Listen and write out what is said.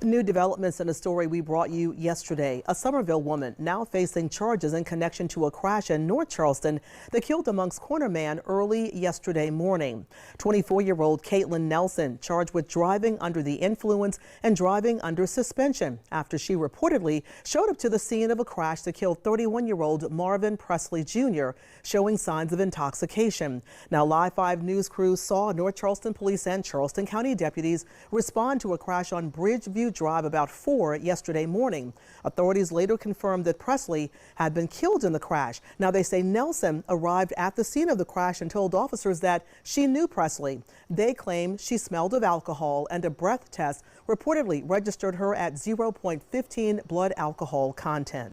New developments in a story we brought you yesterday. A Summerville woman now facing charges in connection to a crash in North Charleston that killed a Moncks Corner man early yesterday morning. 24-year-old Caitlin Nelson charged with driving under the influence and driving under suspension after she reportedly showed up to the scene of a crash that killed 31-year-old Marvin Presley Jr., showing signs of intoxication. Now, Live 5 News crews saw North Charleston Police and Charleston County deputies respond to a crash on Bridgeview Drive about 4 yesterday morning. Authorities later confirmed that Presley had been killed in the crash. Now, they say Nelson arrived at the scene of the crash and told officers that she knew Presley. They claim she smelled of alcohol, and a breath test reportedly registered her at 0.15 blood alcohol content.